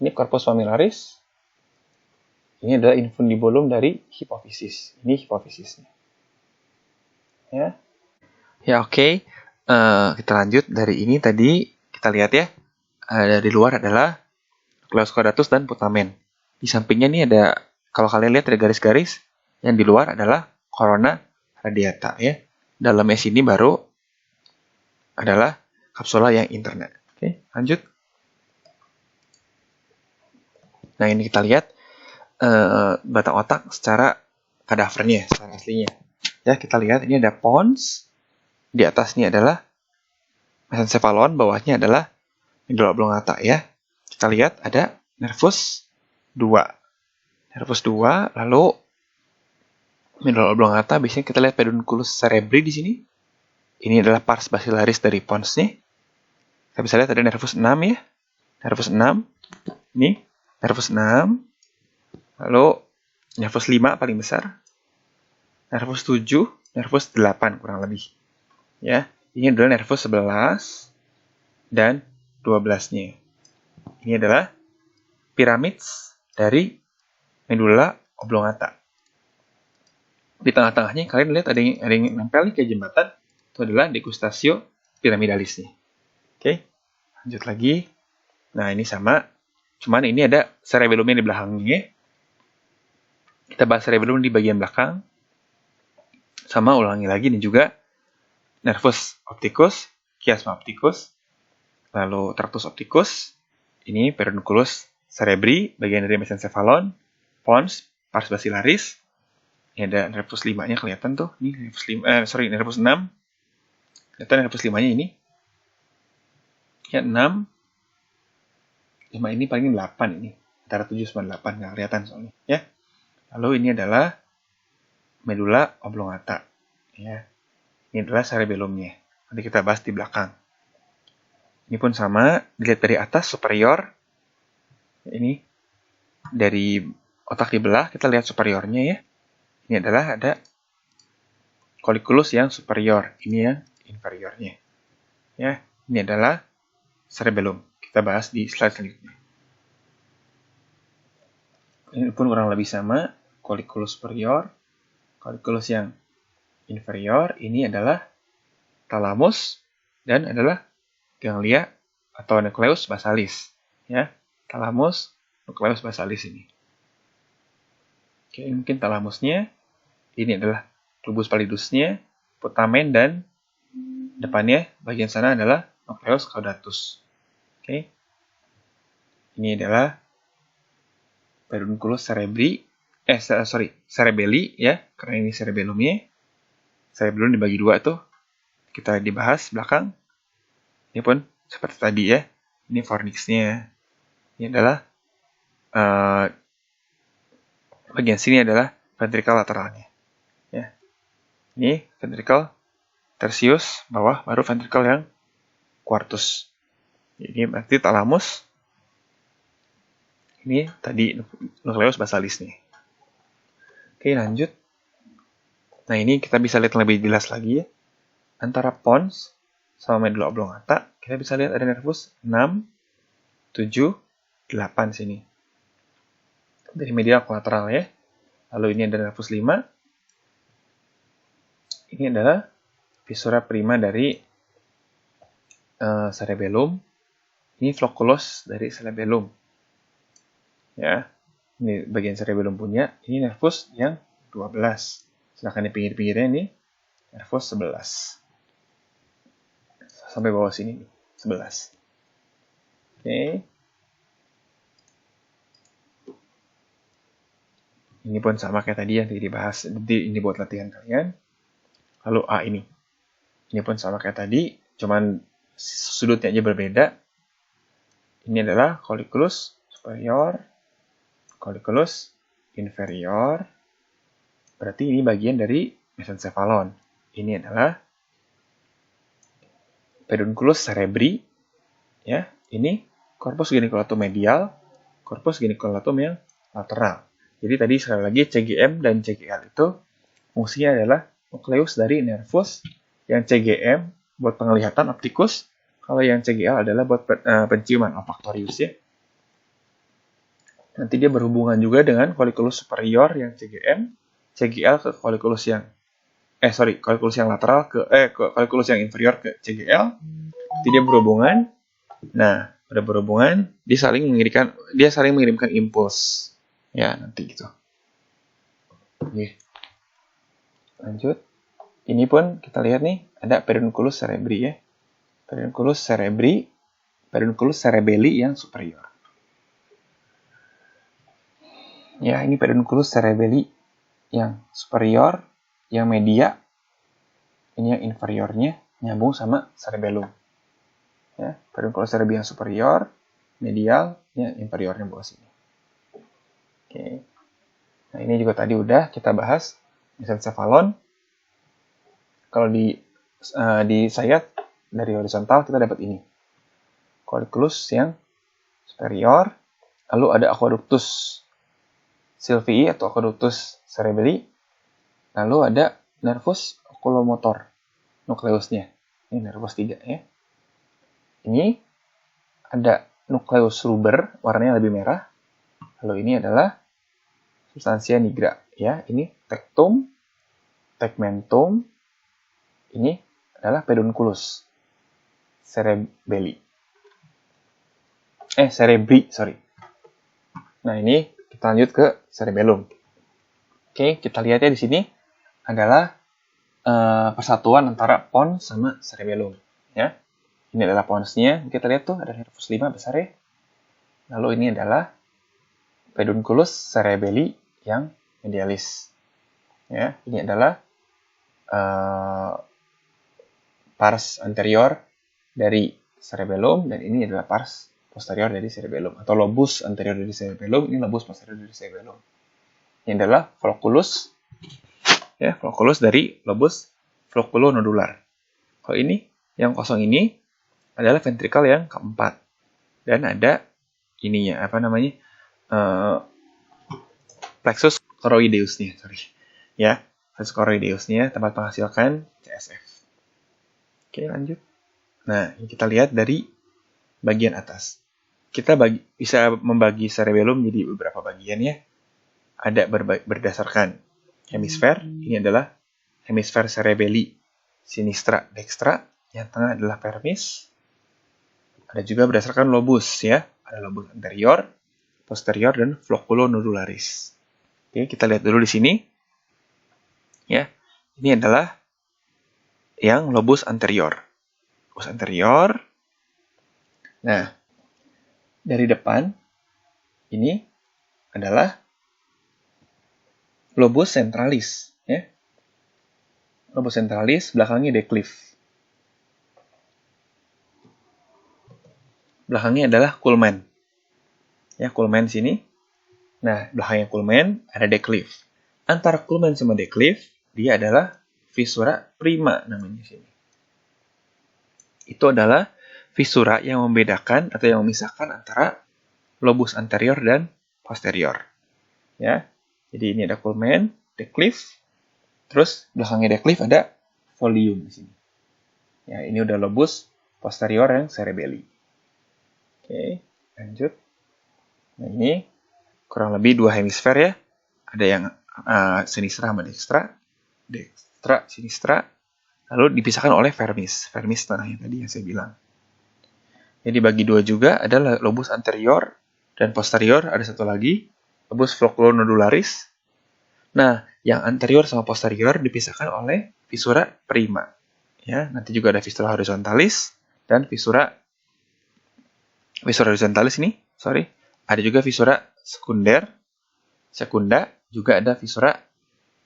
Ini corpus mammillaris. Ini adalah infundibulum dari hipofisis. Ini hipofisisnya. Ya. Ya, oke. Kita lanjut dari ini tadi kita lihat ya. Dari luar adalah nucleus caudatus dan putamen. Di sampingnya nih ada, kalau kalian lihat ada garis-garis, yang di luar adalah corona radiata ya. Dalamnya sini baru adalah kapsula yang interna. Oke, lanjut. Nah, ini kita lihat batang otak secara kadavernya, secara aslinya. Ya, kita lihat ini ada pons, di atasnya adalah mesencephalon, bawahnya adalah medula oblongata ya. Kita lihat ada nervus 2. Nervus 2, lalu medula oblongata, biasanya kita lihat pedunculus cerebri di sini. Ini adalah pars basilaris dari pons nih. Kita bisa lihat ada nervus 6 ya. Nervus 6. Ini nervus 6. Lalu nervus 5 paling besar. Nervus 7, nervus 8 kurang lebih. Ya, ini adalah nervus 11 dan 12-nya. Ini adalah piramid dari medula oblongata. Di tengah-tengahnya kalian lihat ada yang nempel nih kayak jembatan. Itu adalah degustatio piramidalis nih. Oke, lanjut lagi. Nah, ini sama. Cuman ini ada cerebellumnya di belakangnya. Kita bahas cerebellum di bagian belakang. Sama ulangi lagi, ini juga nervus opticus, chiasma opticus, lalu tractus opticus, ini pedunculus cerebri, bagian dari mesencephalon, pons, pars basilaris. Ini ada nervus 5-nya kelihatan tuh. Ini nervus 6. Kelihatan nervus 5-nya ini. Ya, 6. 5 ini paling 8 ini. Antara 7 sama 8 nggak kelihatan soalnya, ya. Lalu ini adalah medula oblongata. Ya. Ini adalah cerebellumnya. Nanti kita bahas di belakang. Ini pun sama, dilihat dari atas superior. Ini dari otak dibelah, kita lihat superiornya ya. Ini adalah ada colliculus yang superior, ini yang inferiornya. Ya, ini adalah cerebellum. Kita bahas di slide selanjutnya. Ini pun kurang lebih sama, colliculus superior, colliculus yang inferior, ini adalah thalamus dan adalah ganglia atau nucleus basalis. Ya, thalamus, nucleus basalis ini. Oke, mungkin thalamusnya, ini adalah globus pallidusnya, putamen, dan depannya bagian sana adalah nucleus caudatus. Oke, ini adalah pedunculus cerebri, cerebelli ya, karena ini cerebellumnya. Cerebellum dibagi dua tuh, kita dibahas belakang. Ini pun seperti tadi ya, ini fornixnya. Ini adalah bagian sini adalah ventricle lateralnya. Ya, ini ventricle tertius bawah, baru ventricle yang quartus. Ini berarti thalamus. Ini tadi nucleus basalis nih. Oke, lanjut. Nah, ini kita bisa lihat lebih jelas lagi ya. Antara pons sama medula oblongata, kita bisa lihat ada nervus 6, 7, 8 sini. Dari medial kolateral ya. Lalu ini ada nervus 5. Ini adalah fissura prima dari cerebellum. Ini flocculus dari cerebellum. Ya, ini bagian cerebellum punya. Ini nervus yang 12. Sedangkan di pinggir-pinggirnya ini nervus 11. Sampai bawah sini 11. Oke. Ini pun sama kayak tadi yang dibahas. Ini buat latihan kalian. Lalu A ini. Ini pun sama kayak tadi, cuman sudutnya aja berbeda. Ini adalah colliculus superior, colliculus inferior. Berarti ini bagian dari mesencephalon. Ini adalah pedunculus cerebri. Ya, ini corpus geniculum medial, corpus geniculum yang lateral. Jadi tadi sekali lagi CGM dan CGL itu fungsinya adalah nucleus dari nervus. Yang CGM buat penglihatan optikus, kalau yang CGL adalah buat penciuman olfaktorius ya. Nanti dia berhubungan juga dengan colliculus superior yang CGM, CGL ke colliculus yang colliculus yang lateral ke colliculus yang inferior ke CGL. Nanti dia berhubungan. Nah, pada berhubungan dia saling mengirimkan impuls. Ya, nanti gitu. Oke. Lanjut. Ini pun kita lihat nih, ada pedunculus cerebri ya. Pedunculus cerebri, pedunculus cerebelli yang superior. Ya, ini pedunculus cerebelli yang superior, yang media. Ini yang inferiornya nyambung sama cerebellum. Ya, pedunculus cerebri yang superior, medial, ya, inferiornya bawah sini. Oke. Nah, ini juga tadi udah kita bahas mesencephalon. Kalau di sayat dari horizontal kita dapat ini. Colliculus yang superior, lalu ada aqueductus sylvii atau aqueductus cerebelli, lalu ada nervus oculomotor nukleusnya. Ini nervus 3 ya. Ini ada nukleus ruber, warnanya lebih merah. Lalu ini adalah substansia nigra ya. Ini tectum, tegmentum. Ini adalah pedunculus cerebelli. Cerebri, sorry. Nah, ini kita lanjut ke cerebellum. Oke, kita lihat ya di sini adalah persatuan antara pons sama cerebellum. Ya, ini adalah ponsnya. Kita lihat tuh ada nervus 5 besar ya. Lalu ini adalah pedunculus cerebelli yang medialis. Ya, ini adalah pars anterior dari cerebellum dan ini adalah pars posterior dari cerebellum atau lobus anterior dari cerebellum, ini lobus posterior dari cerebellum. Ini adalah flocculus, ya, flocculus dari lobus flocculonodular. Kalau ini yang kosong ini adalah ventrikel yang keempat dan ada ininya apa namanya plexus choroideusnya, ya, plexus choroideusnya tempat menghasilkan CSF. Oke, lanjut. Nah, ini kita lihat dari bagian atas. Kita bisa membagi cerebellum jadi beberapa bagian ya. Ada berdasarkan hemisfer. Ini adalah hemisfer cerebelli sinistra dextra. Yang tengah adalah vermis. Ada juga berdasarkan lobus ya. Ada lobus anterior, posterior, dan flocculonodularis. Oke, kita lihat dulu di sini. Ya, ini adalah yang lobus anterior. Lobus anterior. Nah, dari depan, ini adalah lobus centralis. Ya. Lobus centralis, belakangnya declive. Belakangnya adalah culmen. Ya, culmen sini. Nah, belakangnya culmen ada declive. Antara culmen sama declive, dia adalah fissura prima namanya sini. Itu adalah fissura yang membedakan atau yang memisahkan antara lobus anterior dan posterior. Ya. Jadi ini ada culmen, declive, terus belakangnya declive ada folium di sini. Ya, ini udah lobus posterior yang cerebelli. Oke, lanjut. Nah, ini kurang lebih 2 hemisfer ya. Ada yang sinistra sama dextra, sinistra, lalu dipisahkan oleh vermis tengahnya tadi yang saya bilang. Jadi bagi 2 juga ada lobus anterior dan posterior, ada satu lagi lobus flocculonodularis. Nah, yang anterior sama posterior dipisahkan oleh fissura prima. Ya, nanti juga ada fissura horizontalis dan fissura horizontalis ini, ada juga fissura sekunda, juga ada fissura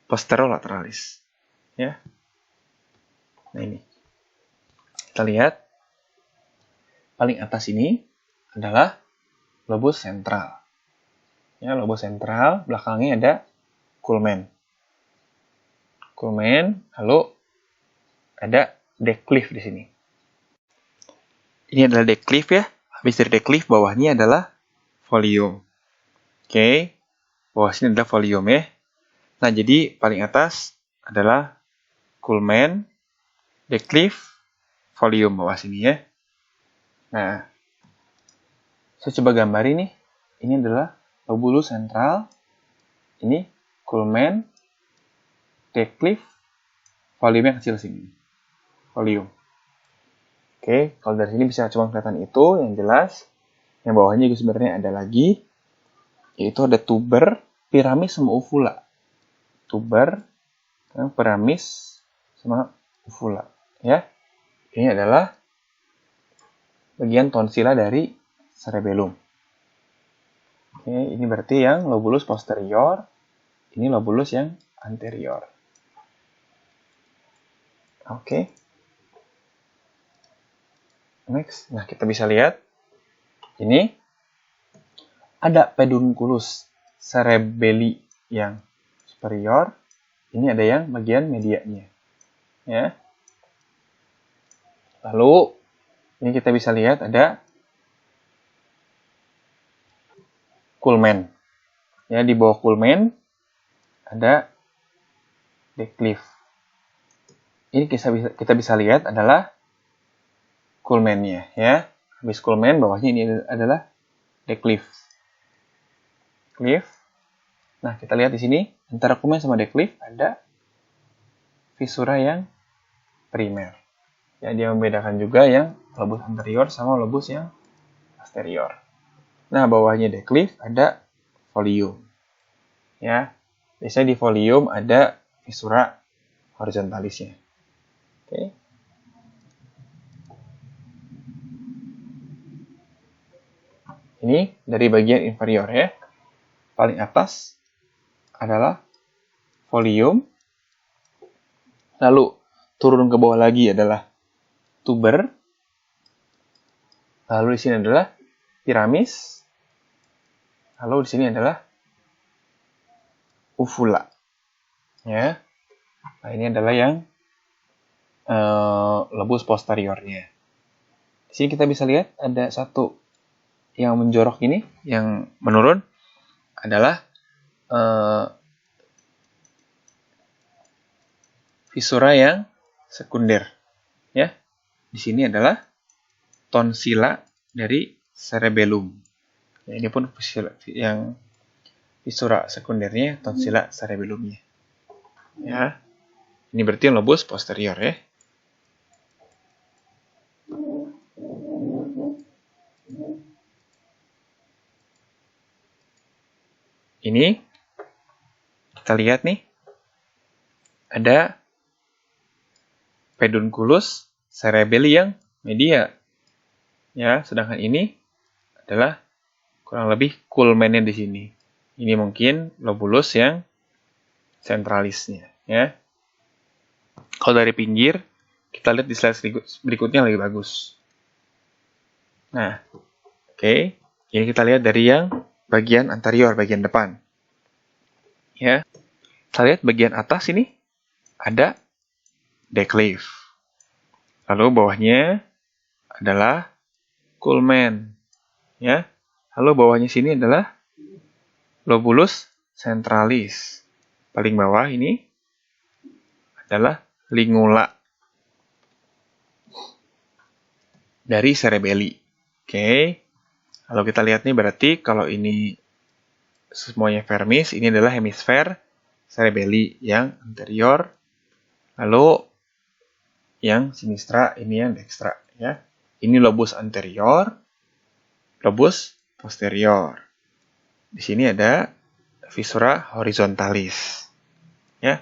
posterolateralisya. Nah, ini. Kita lihat paling atas ini adalah lobus sentral. Ya, lobus sentral, belakangnya ada culmen. Lalu ada declive di sini. Ini adalah declive ya. Habis dari declive, bawahnya adalah folium. Oke. Bawah sini adalah folium ya. Nah, jadi paling atas adalah culmen, declive, folium bawah sini ya. Nah, saya coba gambar ini. Ini adalah lobulus sentral. Ini culmen, declive, foliumnya kecil sini. Folium. Oke, kalau dari sini bisa cuma kelihatan itu yang jelas. Yang bawahnya juga sebenarnya ada lagi, yaitu ada tuber, piramis sama uvula. Tuber, piramis sama uvula. Ya, ini adalah bagian tonsila dari cerebellum. Oke, ini berarti yang lobulus posterior, ini lobulus yang anterior. Oke. Next. Nah, kita bisa lihat ini ada pedunculus cerebelli yang superior. Ini ada yang bagian medianya. Ya. Lalu ini kita bisa lihat ada culmen. Ya, di bawah culmen ada declive. Ini kita bisa lihat adalah culmennya, ya. Habis culmen, bawahnya ini adalah declive. Declive. Nah, kita lihat di sini antara culmen sama declive ada visura yang primer. Ya, dia membedakan juga yang lobus anterior sama lobus yang posterior. Nah, bawahnya declive ada folium. Ya, biasanya di folium ada visura horizontalisnya. Oke. Ini dari bagian inferior ya. Paling atas adalah folium. Lalu turun ke bawah lagi adalah tuber. Lalu di sini adalah piramis. Lalu di sini adalah uvula. Ya. Nah, ini adalah yang lobus posteriornya. Di sini kita bisa lihat ada satu yang menjorok ini, yang menurun adalah visura yang sekunder. Ya, di sini adalah tonsila dari cerebellum. Ya, ini pun yang visura sekundernya tonsila cerebellumnya. Ya, ini berarti lobus posterior ya. Ini kita lihat nih, ada pedunculus cerebelli yang media. Ya, sedangkan ini adalah kurang lebih culmennya di sini. Ini mungkin lobulus yang sentralisnya, ya. Kalau dari pinggir, kita lihat di slide berikutnya lebih bagus. Nah, oke. Ini kita lihat dari yang bagian anterior, bagian depan. Ya. Kita lihat bagian atas ini ada declive. Lalu bawahnya adalah culmen. Ya. Lalu bawahnya sini adalah lobulus centralis. Paling bawah ini adalah lingula dari cerebelli. Oke. Kalau kita lihat nih, berarti kalau ini semuanya vermis, ini adalah hemisfer cerebelli yang anterior. Lalu yang sinistra, ini yang dextra. Ya. Ini lobus anterior, lobus posterior. Di sini ada visura horizontalis. Ya.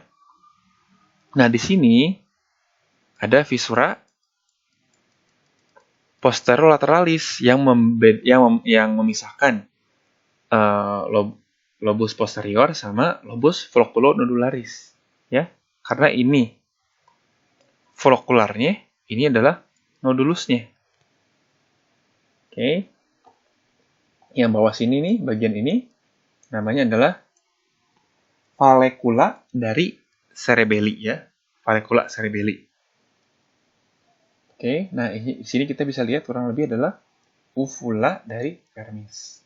Nah, di sini ada visura posterolateralism yang memisahkan lobus posterior sama lobus flocculonodularis, ya. Karena ini folikularnya, ini adalah nodulusnya. Oke. Yang bawah sini nih, bagian ini namanya adalah vallecula dari cerebelli, ya. Vallecula cerebelli. Oke, nah di sini kita bisa lihat kurang lebih adalah uvula dari vermis.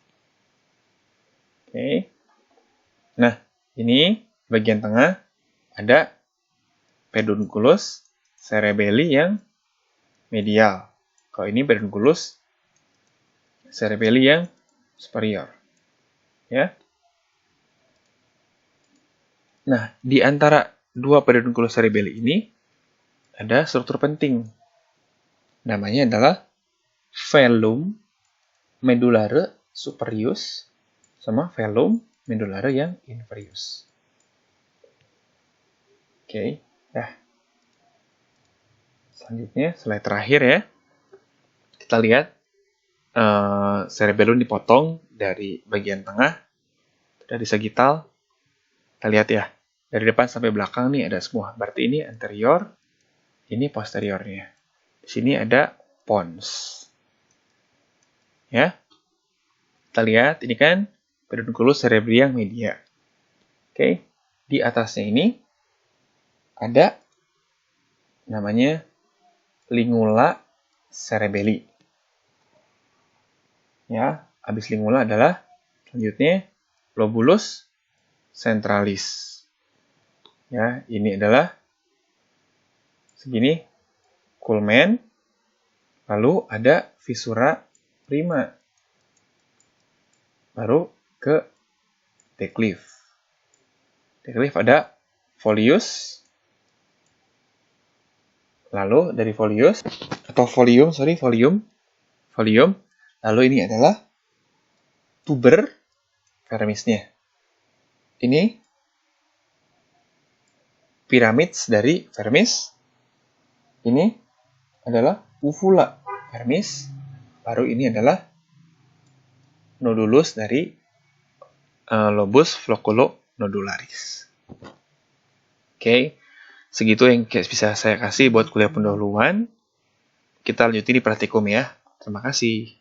Oke. Nah, ini bagian tengah ada pedunculus cerebelli yang medial. Kalau ini pedunculus cerebelli yang superior. Ya. Nah, di antara dua pedunculus cerebelli ini ada struktur penting. Namanya adalah velum medullare superius sama velum medullare yang inferius. Oke, nah. Selanjutnya, slide terakhir ya. Kita lihat cerebellum dipotong dari bagian tengah, dari sagital. Kita lihat ya, dari depan sampai belakang nih ada semua. Berarti ini anterior, ini posteriornya. Di sini ada pons. Ya. Kita lihat ini kan pedunculus cerebri yang media. Oke. Di atasnya ini ada namanya lingula cerebelli. Ya, habis lingula adalah selanjutnya lobulus centralis. Ya, ini adalah segini kulmen. Lalu ada visura prima. Baru ke declive. Declive ada folius. Lalu dari folium. Lalu ini adalah tuber vermisnya. Ini pyramids dari vermis. Ini adalah uvula vermis. Baru ini adalah nodulus dari lobus floculonodularis. Oke, segitu yang bisa saya kasih buat kuliah pendahuluan. Kita lanjutin di praktikum ya. Terima kasih.